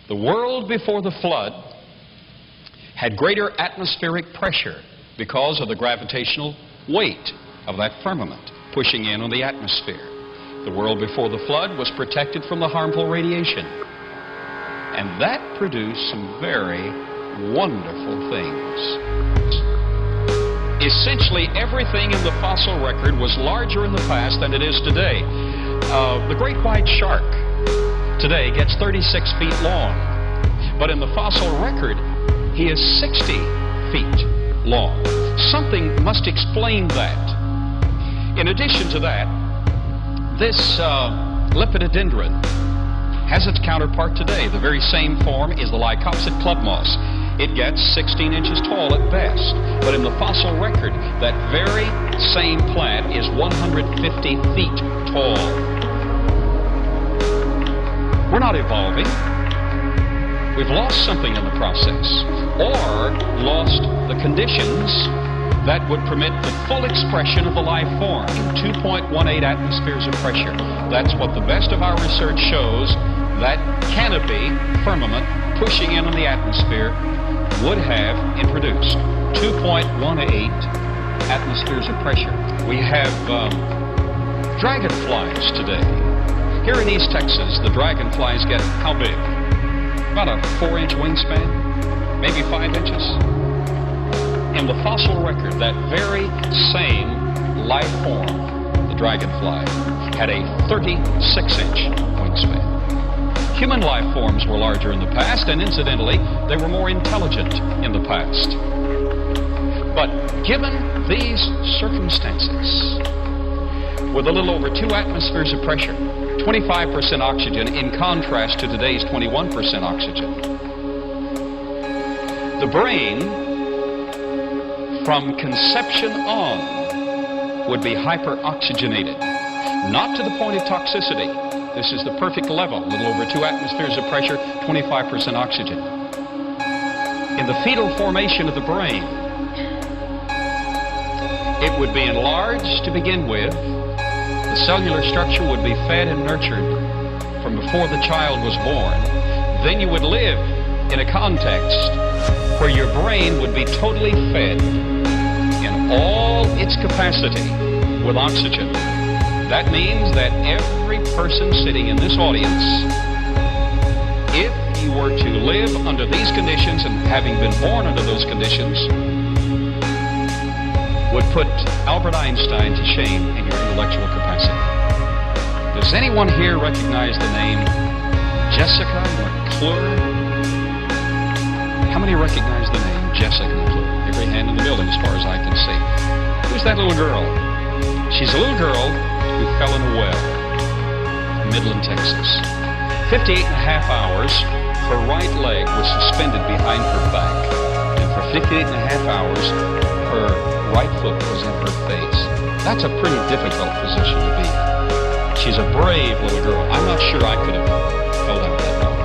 The world before the flood had greater atmospheric pressure because of the gravitational weight of that firmament pushing in on the atmosphere. The world before the flood was protected from the harmful radiation. And that produced some very wonderful things. Essentially, everything in the fossil record was larger in the past than it is today. The great white shark today gets 36 feet long, but in the fossil record, he is 60 feet long. Something must explain that. In addition to that, this lepidodendron has its counterpart today. The very same form is the Lycopsid club moss. It gets 16 inches tall at best, but in the fossil record, that very same plant is 150 feet tall. We're not evolving. We've lost something in the process, or lost the conditions that would permit the full expression of the life form in 2.18 atmospheres of pressure. That's what the best of our research shows. That canopy firmament pushing in on the atmosphere would have introduced 2.18 atmospheres of pressure. We have dragonflies today. Here in East Texas, the dragonflies get how big? About a 4-inch wingspan, maybe 5 inches. In the fossil record, that very same life form, the dragonfly, had a 36-inch wingspan. Human life forms were larger in the past, and incidentally, they were more intelligent in the past. But given these circumstances, with a little over 2 atmospheres of pressure, 25% oxygen in contrast to today's 21% oxygen, the brain, from conception on, would be hyperoxygenated, not to the point of toxicity. This is the perfect level, a little over 2 atmospheres of pressure, 25% oxygen. In the fetal formation of the brain, it would be enlarged to begin with. The cellular structure would be fed and nurtured from before the child was born. Then you would live in a context where your brain would be totally fed in all its capacity with oxygen. That means that every person sitting in this audience, if you were to live under these conditions and having been born under those conditions, would put Albert Einstein to shame in your intellectual capacity. Does anyone here recognize the name Jessica McClure? How many recognize the name Jessica McClure? Every hand in the building as far as I can see. Who's that little girl? She's a little girl who fell in a well in Midland, Texas. 58 and a half hours, her right leg was suspended behind her back. And for 58 and a half hours, her right foot was in her face. That's a pretty difficult position to be in. She's a brave little girl. I'm not sure I could have held out that long.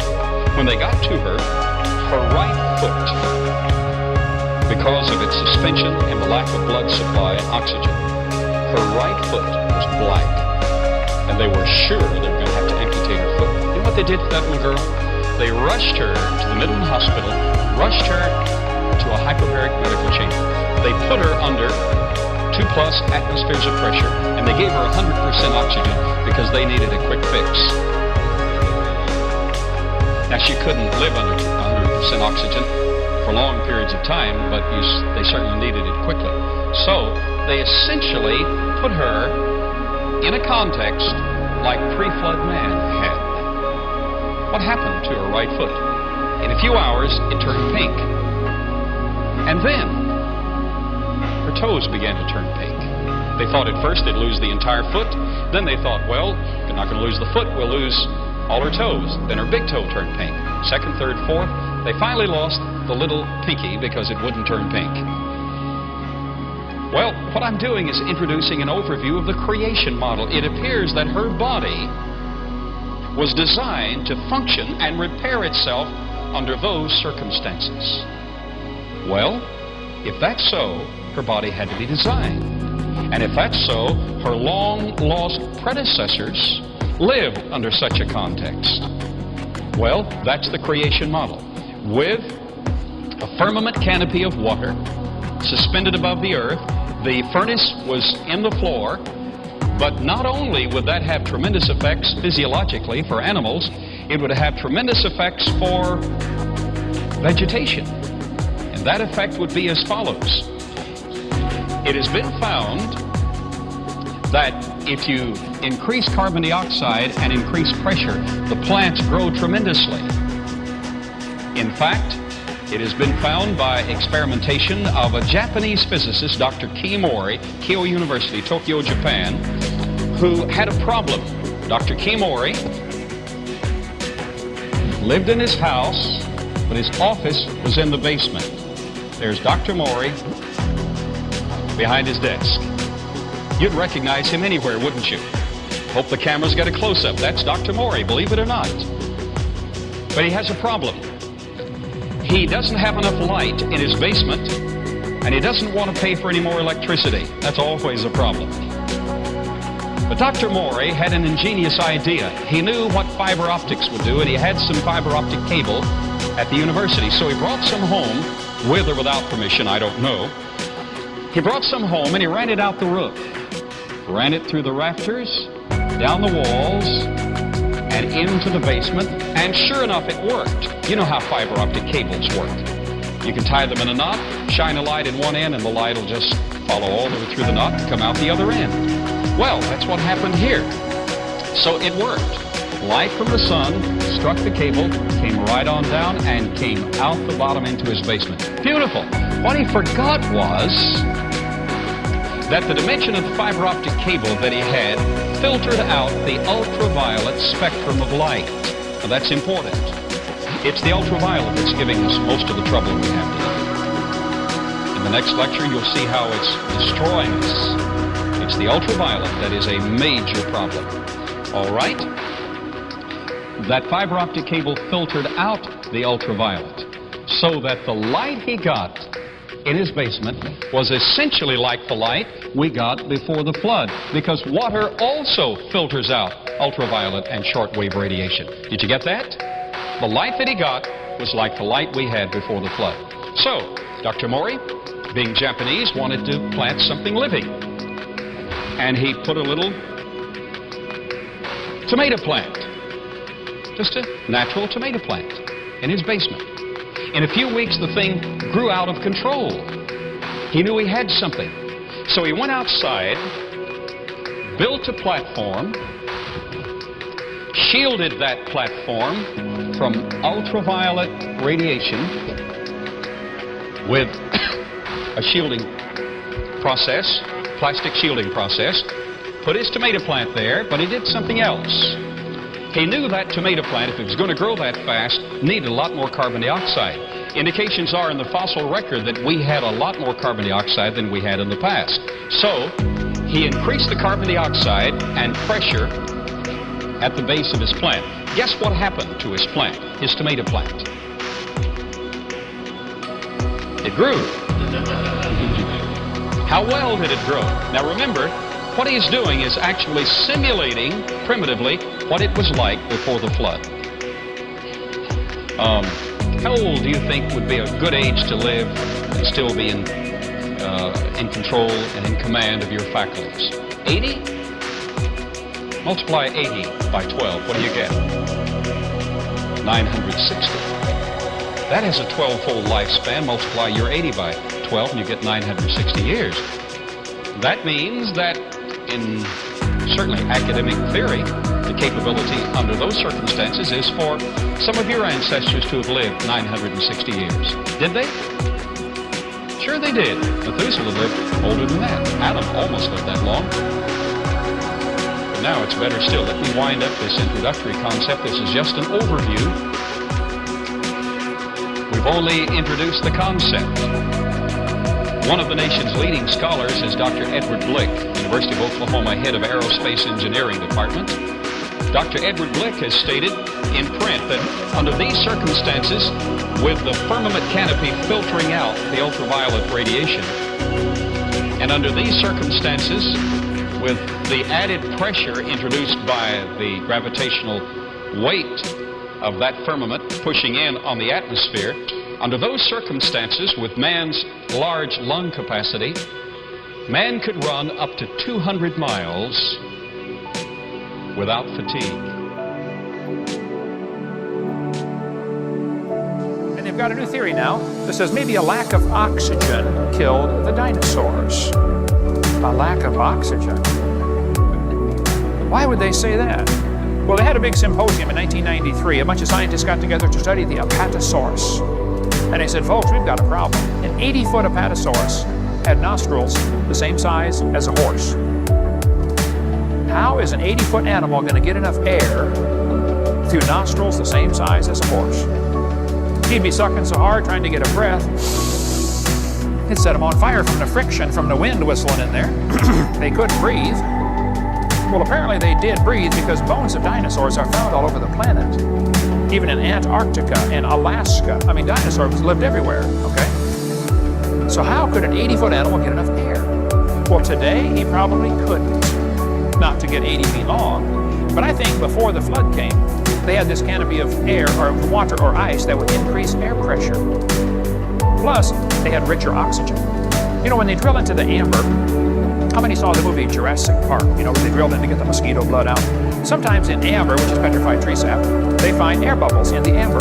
When they got to her, her right foot, because of its suspension and the lack of blood supply and oxygen, her right foot was black. And they were sure they were going to have to amputate her foot. You know what they did to that little girl? They rushed her to the Midland Hospital, rushed her to a hyperbaric medical chamber. They put her under 2+ atmospheres of pressure, and they gave her 100% oxygen because they needed a quick fix. Now, she couldn't live under 100% oxygen for long periods of time, but they certainly needed it quickly. So they essentially put her in a context like pre-flood man had. What happened to her right foot? In a few hours, it turned pink. And then her toes began to turn pink. They thought at first they'd lose the entire foot. Then they thought, well, we're not going to lose the foot, we'll lose all her toes. Then her big toe turned pink. Second, third, fourth. They finally lost the little pinky because it wouldn't turn pink. Well, what I'm doing is introducing an overview of the creation model. It appears that her body was designed to function and repair itself under those circumstances. Well, if that's so, her body had to be designed. And if that's so, her long-lost predecessors lived under such a context. Well, that's the creation model. With a firmament canopy of water suspended above the earth, the furnace was in the floor, but not only would that have tremendous effects physiologically for animals, it would have tremendous effects for vegetation. And that effect would be as follows. It has been found that if you increase carbon dioxide and increase pressure, the plants grow tremendously. In fact, it has been found by experimentation of a Japanese physicist, Dr. Kimori, Keio University, Tokyo, Japan, who had a problem. Dr. Kimori lived in his house, but his office was in the basement. There's Dr. Mori behind his desk. You'd recognize him anywhere, wouldn't you? Hope the cameras get a close-up. That's Dr. Mori, believe it or not. But he has a problem. He doesn't have enough light in his basement, and he doesn't want to pay for any more electricity. That's always a problem. But Dr. Mori had an ingenious idea. He knew what fiber optics would do, and he had some fiber optic cable at the university. So he brought some home, with or without permission, I don't know. He brought some home and he ran it out the roof. Ran it through the rafters, down the walls, and into the basement. And sure enough, it worked. You know how fiber optic cables work. You can tie them in a knot, shine a light in one end, and the light will just follow all the way through the knot and come out the other end. Well, that's what happened here. So it worked. Light from the sun struck the cable, came right on down, and came out the bottom into his basement. Beautiful. What he forgot was that the dimension of the fiber optic cable that he had filtered out the ultraviolet spectrum of light. Now, that's important. It's the ultraviolet that's giving us most of the trouble we have today. In the next lecture, you'll see how it's destroying us. It's the ultraviolet that is a major problem. All right? That fiber optic cable filtered out the ultraviolet so that the light he got in his basement was essentially like the light we got before the flood, because water also filters out ultraviolet and shortwave radiation. Did you get that? The light that he got was like the light we had before the flood. So, Dr. Mori, being Japanese, wanted to plant something living. And he put a little tomato plant, just a natural tomato plant, in his basement. In a few weeks, the thing grew out of control. He knew he had something. So he went outside, built a platform, shielded that platform from ultraviolet radiation with a shielding process, plastic shielding process, put his tomato plant there, but he did something else. He knew that tomato plant, if it was going to grow that fast, needed a lot more carbon dioxide. Indications are in the fossil record that we had a lot more carbon dioxide than we had in the past. So, he increased the carbon dioxide and pressure at the base of his plant. Guess what happened to his plant, his tomato plant? It grew. How well did it grow? Now remember, what he's doing is actually simulating, primitively, what it was like before the flood. How old do you think would be a good age to live and still be in control and in command of your faculties? 80? Multiply 80 by 12. What do you get? 960. That has a 12-fold lifespan. Multiply your 80 by 12 and you get 960 years. That means that in certainly academic theory, the capability under those circumstances is for some of your ancestors to have lived 960 years. Did they? Sure they did. Methuselah lived older than that. Adam almost lived that long. But now it's better still. Let me wind up this introductory concept. This is just an overview. We've only introduced the concept. One of the nation's leading scholars is Dr. Edward Blick, University of Oklahoma, head of Aerospace Engineering Department. Dr. Edward Blick has stated in print that under these circumstances, with the firmament canopy filtering out the ultraviolet radiation, and under these circumstances, with the added pressure introduced by the gravitational weight of that firmament pushing in on the atmosphere, under those circumstances, with man's large lung capacity, man could run up to 200 miles without fatigue. And they've got a new theory now that says maybe a lack of oxygen killed the dinosaurs. A lack of oxygen. Why would they say that? Well, they had a big symposium in 1993. A bunch of scientists got together to study the Apatosaurus. And they said, folks, we've got a problem. An 80-foot Apatosaurus had nostrils the same size as a horse. How is an 80-foot animal going to get enough air through nostrils the same size as a horse? He'd be sucking so hard trying to get a breath, it'd set him on fire from the friction from the wind whistling in there. They couldn't breathe. Well, apparently they did breathe because bones of dinosaurs are found all over the planet. Even in Antarctica and Alaska. I mean, dinosaurs lived everywhere, okay? So how could an 80-foot animal get enough air? Well, today he probably couldn't. Not to get 80 feet long. But I think before the flood came, they had this canopy of air or water or ice that would increase air pressure. Plus, they had richer oxygen. You know, when they drill into the amber, how many saw the movie Jurassic Park? You know, where they drilled in to get the mosquito blood out. Sometimes in amber, which is petrified tree sap, they find air bubbles in the amber.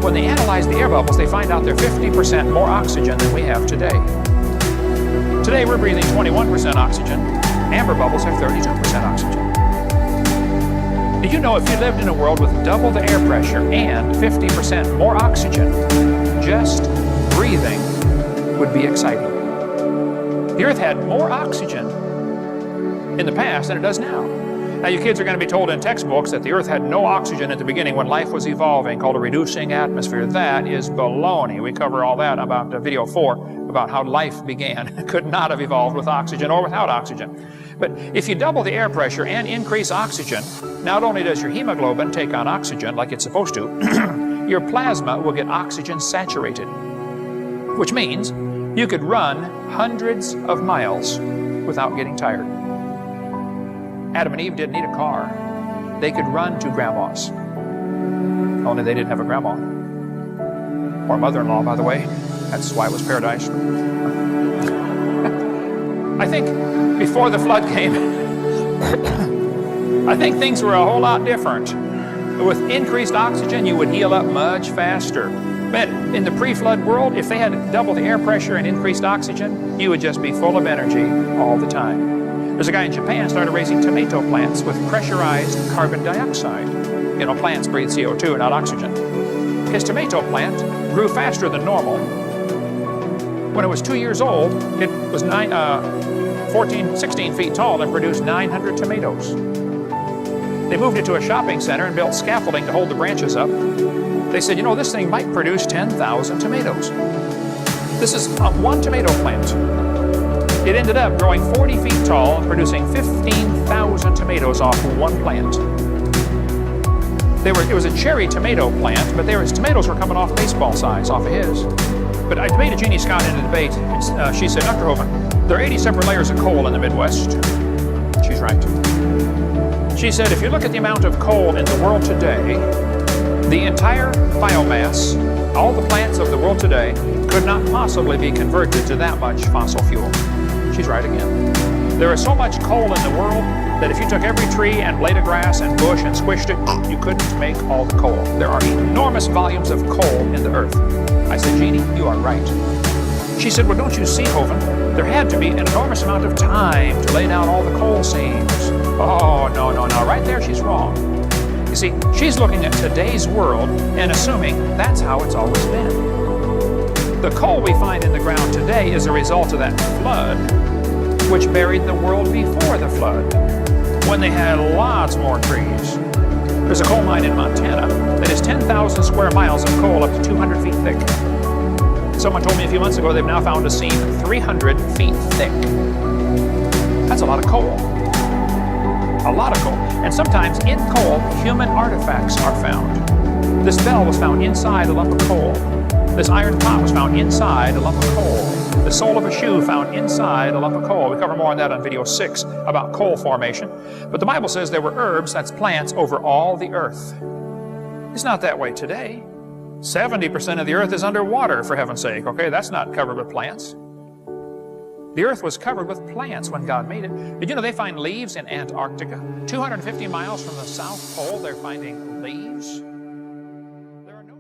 When they analyze the air bubbles, they find out they're 50% more oxygen than we have today. Today, we're breathing 21% oxygen. Amber bubbles have 32% oxygen. Did you know if you lived in a world with double the air pressure and 50% more oxygen, just breathing would be exciting? The Earth had more oxygen in the past than it does now. Now, you kids are going to be told in textbooks that the Earth had no oxygen at the beginning when life was evolving, called a reducing atmosphere. That is baloney. We cover all that about video 4, about how life began. It could not have evolved with oxygen or without oxygen. But if you double the air pressure and increase oxygen, not only does your hemoglobin take on oxygen like it's supposed to, your plasma will get oxygen saturated, which means you could run hundreds of miles without getting tired. Adam and Eve didn't need a car. They could run to grandma's. Only they didn't have a grandma. Or mother-in-law, by the way. That's why it was paradise. I think before the flood came, I think things were a whole lot different. With increased oxygen, you would heal up much faster. But in the pre-flood world, if they had double the air pressure and increased oxygen, you would just be full of energy all the time. There's a guy in Japan started raising tomato plants with pressurized carbon dioxide. You know, plants breathe CO2, not oxygen. His tomato plant grew faster than normal. When it was 2 years old, it was 16 feet tall and produced 900 tomatoes. They moved it to a shopping center and built scaffolding to hold the branches up. They said, you know, this thing might produce 10,000 tomatoes. This is one tomato plant. It ended up growing 40 feet tall and producing 15,000 tomatoes off one plant. It was a cherry tomato plant, but tomatoes were coming off baseball size off of his. But I debated Jeannie Scott in a debate. She said, Dr. Hovind, there are 80 separate layers of coal in the Midwest. She's right. She said, if you look at the amount of coal in the world today, the entire biomass, all the plants of the world today, could not possibly be converted to that much fossil fuel. She's right again. There is so much coal in the world that if you took every tree and blade of grass and bush and squished it, you couldn't make all the coal. There are enormous volumes of coal in the earth. I said, Jeannie, you are right. She said, well, don't you see, Hovind? There had to be an enormous amount of time to lay down all the coal seams. Oh, no. Right there, she's wrong. You see, she's looking at today's world and assuming that's how it's always been. The coal we find in the ground today is a result of that flood, which buried the world before the flood, when they had lots more trees. There's a coal mine in Montana that is 10,000 square miles of coal up to 200 feet thick. Someone told me a few months ago they've now found a seam 300 feet thick. That's a lot of coal. A lot of coal. And sometimes in coal, human artifacts are found. This bell was found inside a lump of coal. This iron pot was found inside a lump of coal. The sole of a shoe found inside a lump of coal. We cover more on that on video 6 about coal formation. But the Bible says there were herbs, that's plants, over all the earth. It's not that way today. 70% of the earth is underwater, for heaven's sake, okay? That's not covered with plants. The earth was covered with plants when God made it. Did you know they find leaves in Antarctica? 250 miles from the South Pole, they're finding leaves. There are no...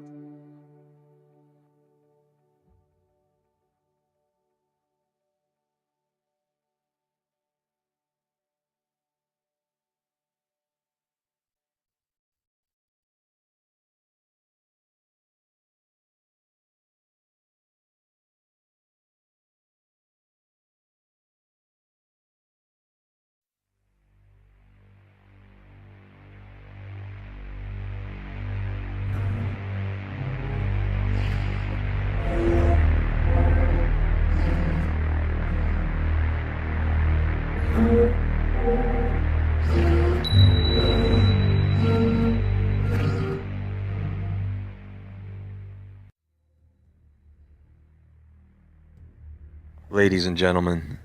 Ladies and gentlemen,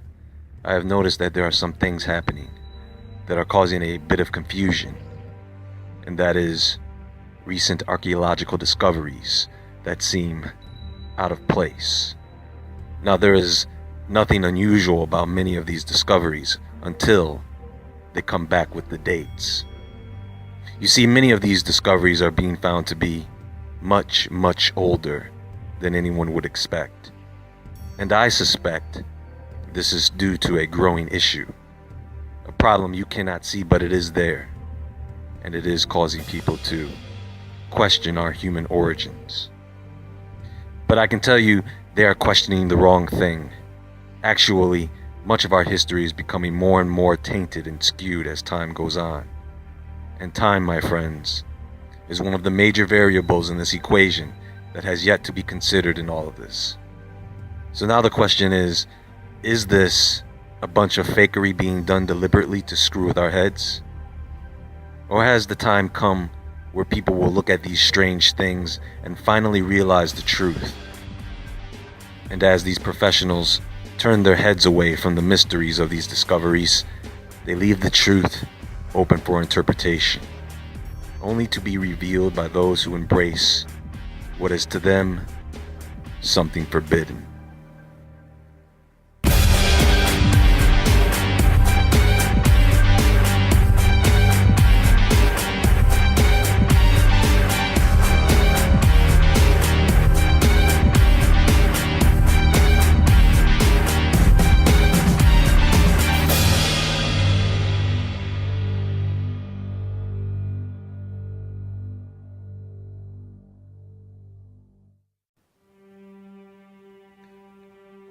I have noticed that there are some things happening that are causing a bit of confusion, and that is recent archaeological discoveries that seem out of place. Now, there is nothing unusual about many of these discoveries until they come back with the dates. You see, many of these discoveries are being found to be much, much older than anyone would expect. And I suspect this is due to a growing issue, a problem you cannot see, but it is there, and it is causing people to question our human origins. But I can tell you, they are questioning the wrong thing. Actually, much of our history is becoming more and more tainted and skewed as time goes on. And time, my friends, is one of the major variables in this equation that has yet to be considered in all of this. So now the question is this a bunch of fakery being done deliberately to screw with our heads? Or has the time come where people will look at these strange things and finally realize the truth? And as these professionals turn their heads away from the mysteries of these discoveries, they leave the truth open for interpretation, only to be revealed by those who embrace what is to them something forbidden.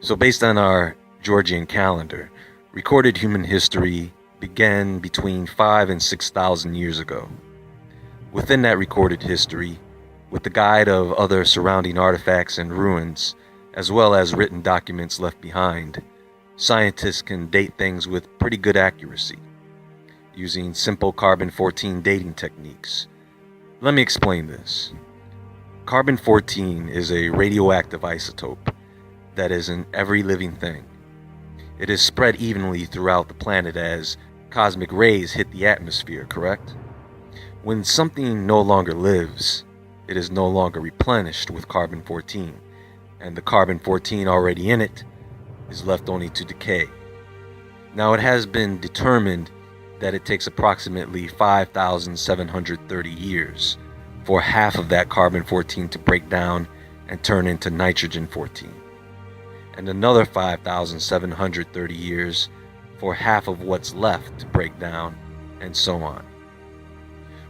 So based on our Georgian calendar, recorded human history began between 5,000 and 6,000 years ago. Within that recorded history, with the guide of other surrounding artifacts and ruins, as well as written documents left behind, scientists can date things with pretty good accuracy, using simple carbon-14 dating techniques. Let me explain this. Carbon-14 is a radioactive isotope that is in every living thing. It is spread evenly throughout the planet as cosmic rays hit the atmosphere, correct? When something no longer lives, it is no longer replenished with carbon-14, and the carbon-14 already in it is left only to decay. Now, it has been determined that it takes approximately 5,730 years for half of that carbon-14 to break down and turn into nitrogen-14. And another 5,730 years for half of what's left to break down, and so on.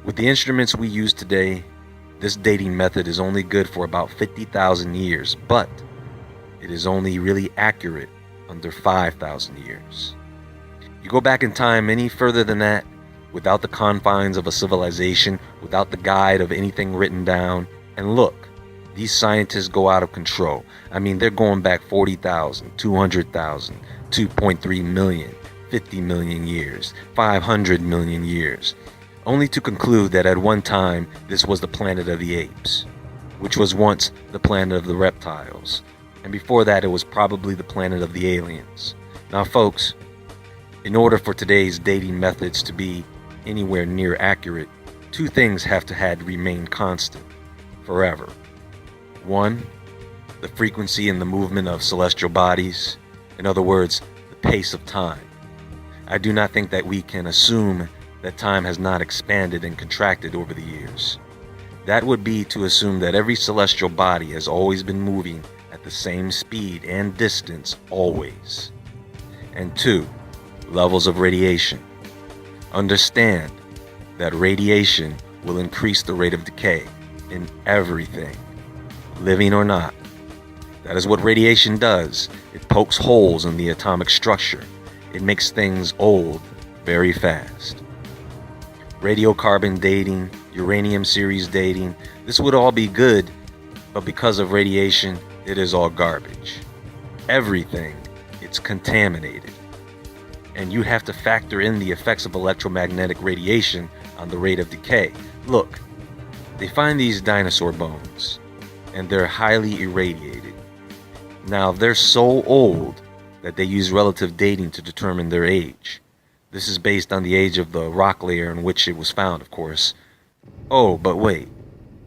With the instruments we use today, this dating method is only good for about 50,000 years, but it is only really accurate under 5,000 years. You go back in time any further than that, without the confines of a civilization, without the guide of anything written down, and look, these scientists go out of control. I mean, they're going back 40,000, 200,000, 2.3 million, 50 million years, 500 million years, only to conclude that at one time this was the planet of the apes, which was once the planet of the reptiles, and before that it was probably the planet of the aliens. Now folks, in order for today's dating methods to be anywhere near accurate, two things have to had remain constant forever. One, the frequency and the movement of celestial bodies. In other words, the pace of time. I do not think that we can assume that time has not expanded and contracted over the years. That would be to assume that every celestial body has always been moving at the same speed and distance always. And two, levels of radiation. Understand that radiation will increase the rate of decay in everything, living or not. That is what radiation does. It pokes holes in the atomic structure. It makes things old very fast. Radiocarbon dating, uranium series dating, this would all be good, but because of radiation, it is all garbage. Everything, it's contaminated. And you have to factor in the effects of electromagnetic radiation on the rate of decay. Look, they find these dinosaur bones, and they're highly irradiated. Now, they're so old that they use relative dating to determine their age. This is based on the age of the rock layer in which it was found, of course. Oh, but wait.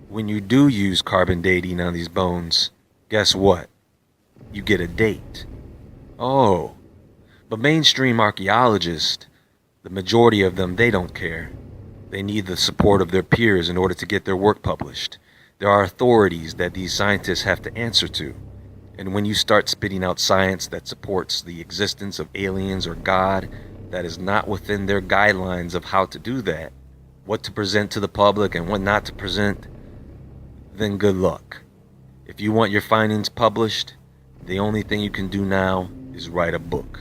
When you do use carbon dating on these bones, guess what? You get a date. Oh, but mainstream archaeologists, the majority of them, they don't care. They need the support of their peers in order to get their work published. There are authorities that these scientists have to answer to. And when you start spitting out science that supports the existence of aliens or God, that is not within their guidelines of how to do that, what to present to the public and what not to present, then good luck. If you want your findings published, the only thing you can do now is write a book,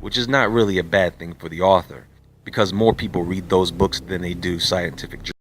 which is not really a bad thing for the author, because more people read those books than they do scientific journals.